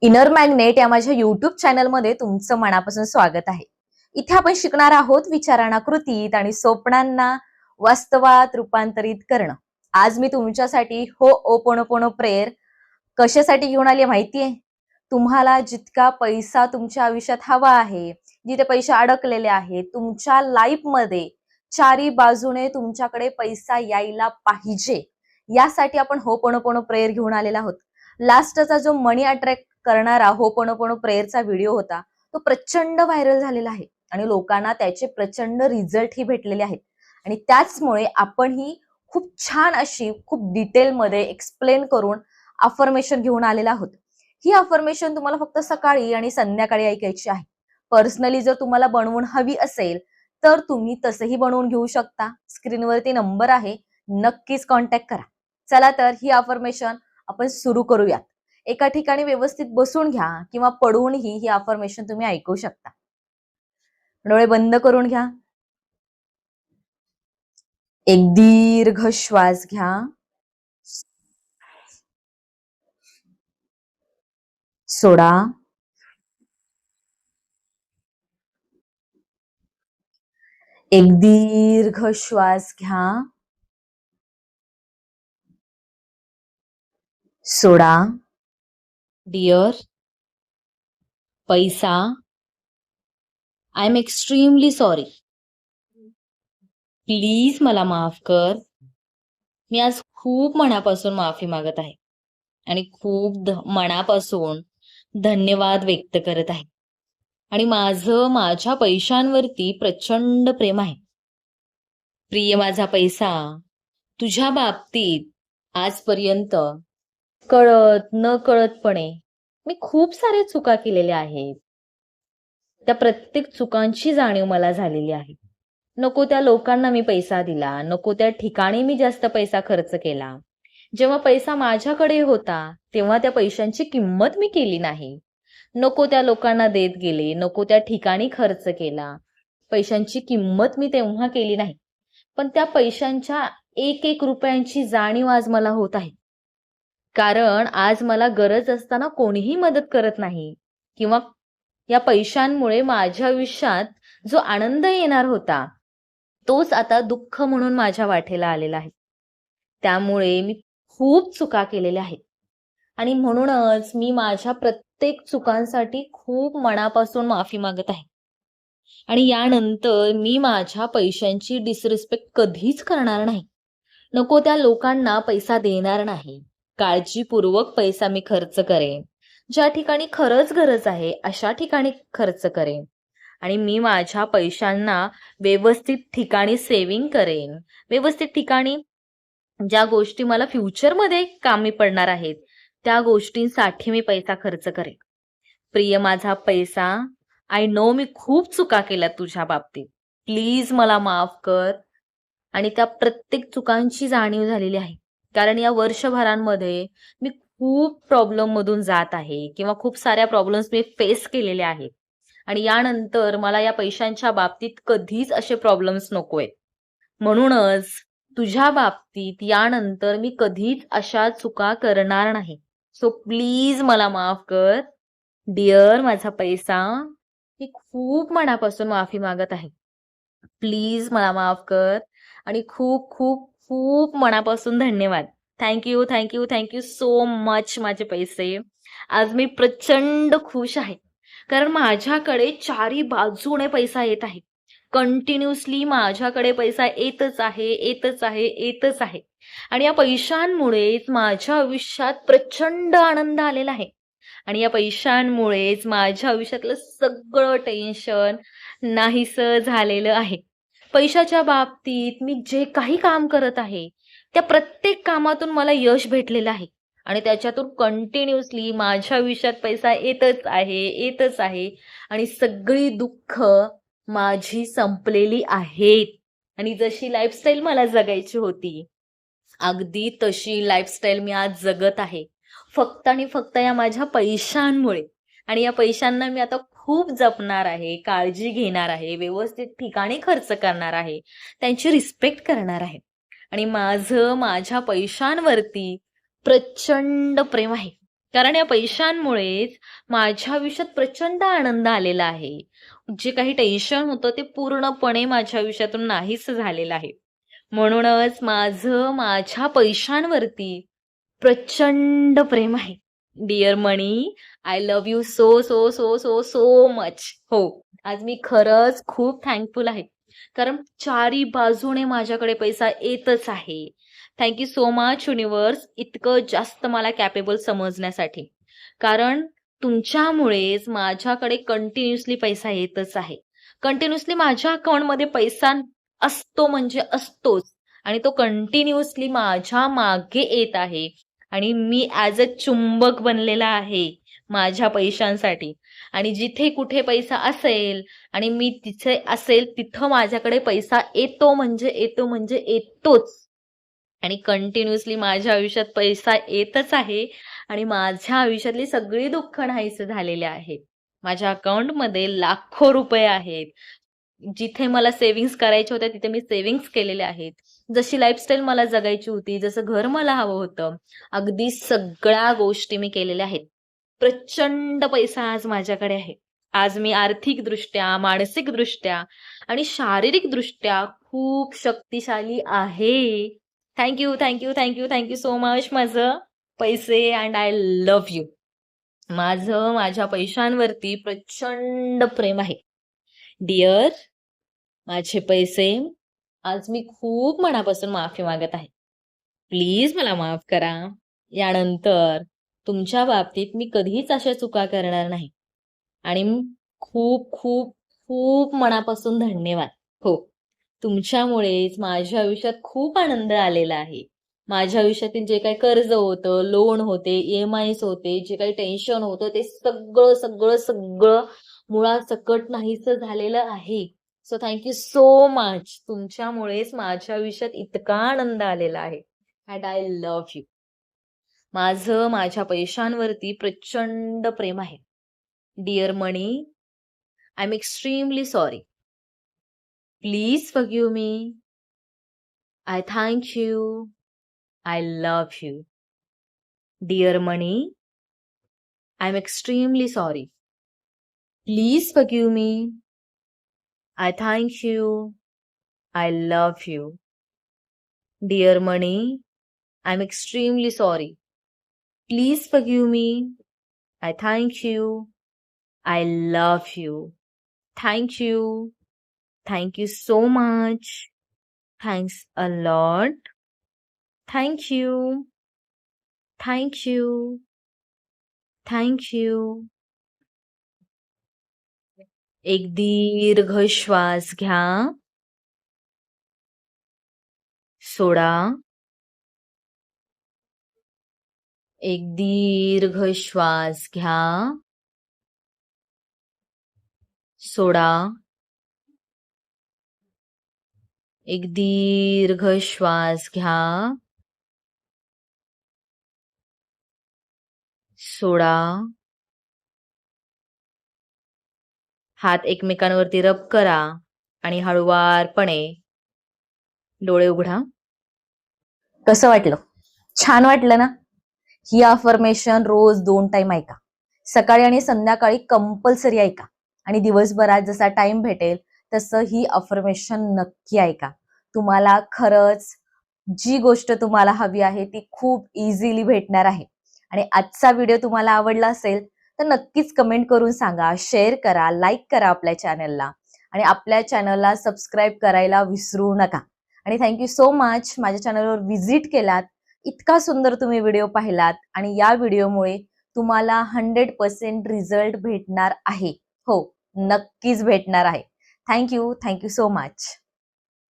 Inner magnet या माझ्या YouTube चॅनलमध्ये तुमचं मनापासून स्वागत आहे. इथे आपण शिकणार आहोत विचारांना कृतीत आणि स्वप्नांना वास्तवात रूपांतरित करणं. आज मी तुमच्यासाठी हो ओपोनोपोनो प्रेयर कशासाठी घेऊन आली माहितीये? तुम्हाला जितका पैसा तुमच्या आयुष्यात हवा आहे, जिथे पैसे अडकलेले आहेत तुमच्या लाईफ मध्ये, चारी बाजूने तुमच्याकडे पैसा यायला पाहिजे, यासाठी आपण होपोनोपोनो प्रेयर घेऊन आलेला आहोत. लास्टचा जो मनी अट्रॅक्ट करणारा होपोनोपोनो प्रेयरचा व्हिडिओ होता तो प्रचंड व्हायरल झालेला आहे आणि लोकांना त्याचे प्रचंड रिझल्टही भेटलेले आहेत. आणि त्याचमुळे आपण ही खूप छान अशी खूप डिटेलमध्ये एक्सप्लेन करून अफर्मेशन घेऊन आलेला आहोत. ही अफर्मेशन तुम्हाला फक्त सकाळी आणि संध्याकाळी ऐकायची आहे. पर्सनली जर तुम्हाला बनवून हवी असेल तर तुम्ही तसंही बनवून घेऊ शकता. स्क्रीनवरती नंबर आहे, नक्कीच कॉन्टॅक्ट करा. चला तर ही अफर्मेशन आपण सुरू करूयात. एका ठिकाणी व्यवस्थित बसून घ्या किंवा पडूनही ही अफर्मेशन तुम्ही ऐकू शकता. डोळे बंद करून घ्या. एक दीर्घ श्वास घ्या. सोडा. एक दीर्घ श्वास घ्या. सोडा. डिअर पैसा, I am extremely sorry. Please मला माफ कर. मी आज खूप मनापासून माफी मागत आहे आणि खूप मनापासून धन्यवाद व्यक्त करत आहे. आणि माझ्या पैशांवरती प्रचंड प्रेम आहे. प्रिय माझा पैसा, तुझ्या बाबतीत आजपर्यंत कळत न कळतपणे मी खूप सारे चुका केलेल्या आहेत. त्या प्रत्येक चुकांची जाणीव मला झालेली आहे. नको त्या लोकांना मी पैसा दिला, नको त्या ठिकाणी मी जास्त पैसा खर्च केला. जेव्हा पैसा माझ्याकडे होता तेव्हा त्या पैशांची किंमत मी केली नाही. नको त्या लोकांना देत गेले, नको त्या ठिकाणी खर्च केला. पैशांची किंमत मी तेव्हा केली नाही. पण त्या पैशांच्या एक एक रुपयांची जाणीव आज मला होत आहे. कारण आज मला गरज असताना कोणीही मदत करत नाही, किंवा या पैशांमुळे माझ्या आयुष्यात जो आनंद येणार होता तोच आता दुःख म्हणून माझ्या वाटेला आलेला आहे. त्यामुळे मी खूप चुका केलेल्या आहेत आणि म्हणूनच मी माझ्या प्रत्येक चुकांसाठी खूप मनापासून माफी मागत आहे. आणि यानंतर मी माझ्या पैशांची डिसरिस्पेक्ट कधीच करणार नाही. नको त्या लोकांना पैसा देणार नाही. काळजीपूर्वक पैसा मी खर्च करेन. ज्या ठिकाणी खरंच गरज आहे अशा ठिकाणी खर्च करेन. आणि मी माझ्या पैशांना व्यवस्थित ठिकाणी सेव्हिंग करेन. व्यवस्थित ठिकाणी ज्या गोष्टी मला फ्युचरमध्ये कामी पडणार आहेत त्या गोष्टींसाठी मी पैसा खर्च करेन. प्रिय माझा पैसा, आय नो मी खूप चुका केल्या तुझ्या बाबतीत. प्लीज मला माफ कर. आणि त्या प्रत्येक चुकांची जाणीव झालेली आहे. कारण या वर्षभरांमध्ये मी खूप प्रॉब्लेम मधून जात आहे, किंवा खूप साऱ्या प्रॉब्लेम्स मी फेस केलेल्या आहेत. आणि यानंतर मला या पैशांच्या बाबतीत कधीच असे प्रॉब्लेम्स नकोय. म्हणूनच तुझ्या बाबतीत यानंतर मी कधीच अशा चुका करणार नाही. सो प्लीज मला माफ कर. डिअर माझा पैसा, मी खूप मनापासून माफी मागत आहे. प्लीज मला माफ कर. आणि खूप खूप खूप मनापासून धन्यवाद. Thank you thank you thank you so much माझे पैसे. आज मी प्रचंड खुश आहे कारण माझ्याकडे चारी बाजूने पैसा येत आहे. कंटिन्युअसली माझ्याकडे पैसा येतच आहे, येतच आहे, येतच आहे. आणि या पैशांमुळेच माझ्या आयुष्यात प्रचंड आनंद आलेला आहे. आणि या पैशांमुळेच माझ्या आयुष्यातलं सगळं टेन्शन नाहीसं झालेलं आहे. पैशाच्या बाबतीत मी जे काही काम करत आहे त्या प्रत्येक कामातून मला यश भेटलेलं आहे. आणि त्याच्यातून कंटिन्युअसली माझ्या आयुष्यात पैसा येतच आहे, येतच आहे. आणि सगळी दुःख माझी संपलेली आहेत. आणि जशी लाईफस्टाईल मला जगायची होती अगदी तशी लाईफस्टाईल मी आज जगत आहे. फक्त आणि फक्त या माझ्या पैशांमुळे. आणि या पैशांना मी आता खूप जपणार आहे, काळजी घेणार आहे, व्यवस्थित ठिकाणी खर्च करणार आहे, त्यांची रिस्पेक्ट करणार आहे. आणि माझ्या पैशांवरती प्रचंड प्रेम आहे. कारण या पैशांमुळेच माझ्या आयुष्यात प्रचंड आनंद आलेला आहे. जे काही टेन्शन होतं ते पूर्णपणे माझ्या आयुष्यातून नाहीस झालेलं आहे. म्हणूनच माझ्या पैशांवरती प्रचंड प्रेम आहे. Dear money, I love you so, so, so, so, so much. हो, आज मी खरंच खूप थँकफुल आहे. कारण चारी बाजूने माझ्याकडे पैसा येतच आहे. Thank you so much universe, इतकं जास्त मला कॅपेबल समजण्यासाठी. कारण तुमच्यामुळेच माझ्याकडे कंटिन्युअसली पैसा येतच आहे. कंटिन्युअसली माझ्या अकाउंटमध्ये पैसा असतो म्हणजे असतोच आणि तो कंटिन्युअसली माझ्या मागे येत आहे आणि मी ॲज अ चुंबक बनलेला आहे माझ्या पैशांसाठी. आणि जिथे कुठे पैसा असेल आणि मी तिथे असेल तिथं माझ्याकडे पैसा येतो म्हणजे येतो म्हणजे येतोच. आणि कंटिन्युअसली माझ्या आयुष्यात पैसा येतच आहे आणि माझ्या आयुष्यातली सगळी दुःख नाहीसे झालेले आहेत. माझ्या अकाउंटमध्ये लाखो रुपये आहेत. जिथे मला सेव्हिंग्ज करायच्या होत्या तिथे मी सेव्हिंग्ज केलेल्या आहेत. जशी लाईफस्टाईल मला जगायची होती, जसं घर मला हवं होतं, अगदी सगळ्या गोष्टी मी केलेल्या आहेत. प्रचंड पैसा आज माझ्याकडे आहे. आज मी आर्थिकदृष्ट्या, मानसिकदृष्ट्या आणि शारीरिकदृष्ट्या खूप शक्तिशाली आहे. Thank you, thank you, thank you, thank you so much माझं पैसे अँड आय लव्ह यू. माझ्या पैशांवरती प्रचंड प्रेम आहे. डिअर माझे पैसे, आज मी खूप मनापासून माफी मागत आहे. प्लीज मला माफ करा. यानंतर तुमच्या बाबतीत मी कधीच अशा चुका करणार नाही. आणि खूप खूप खूप मनापासून धन्यवाद. हो, तुमच्यामुळेच माझ्या आयुष्यात खूप आनंद आलेला आहे. माझ्या आयुष्यातील जे काही कर्ज होतं, लोन होते, EMIs होते, जे काही टेन्शन होतं ते सगळं सगळं सगळं मुळासकट नाहीसं झालेलं आहे. So thank you so much. तुमच्यामुळेच माझ्या आयुष्यात इतका आनंद आलेला आहे. And I love you. माझ्या पैशांवरती प्रचंड प्रेम आहे. Dear money, I am extremely sorry. Please forgive me. I thank you. I love you. Dear money, I am extremely sorry. Please forgive me. I thank you. I love you. Dear money, I'm extremely sorry. Please forgive me. I thank you. I love you. Thank you. Thank you so much. Thanks a lot. Thank you. Thank you. Thank you. एक दीर्घ श्वास घ्या. सोडा. एक दीर्घ श्वास घ्या. सोडा. एक दीर्घ श्वास घ्या. सोडा. हात एकमेकांवरती रब करा आणि हळुवारपणे डोळे उघडा. कसं वाटलं? छान वाटलं ना? ही अफर्मेशन रोज 2 टाइम ऐका. सकाळी आणि संध्याकाळी कंपल्सरी ऐका आणि दिवसभरात जसा टाइम भेटेल तसं ही अफर्मेशन नक्की ऐका. तुम्हाला खरंच जी गोष्ट तुम्हाला हवी आहे ती खूप इझिली भेटणार आहे. आणि आजचा व्हिडिओ तुम्हाला आवडला असेल तर नक्कीच कमेंट करून सांगा, शेअर करा, लाईक करा आपल्या चॅनलला आणि आपल्या चॅनलला सबस्क्राईब करायला विसरू नका. आणि थँक्यू सो मच माझ्या चॅनलवर व्हिजिट केलात. इतका सुंदर तुम्ही व्हिडिओ पाहिलात आणि या व्हिडिओमुळे तुम्हाला 100% रिझल्ट भेटणार आहे. हो, नक्कीच भेटणार आहे. Thank you so much.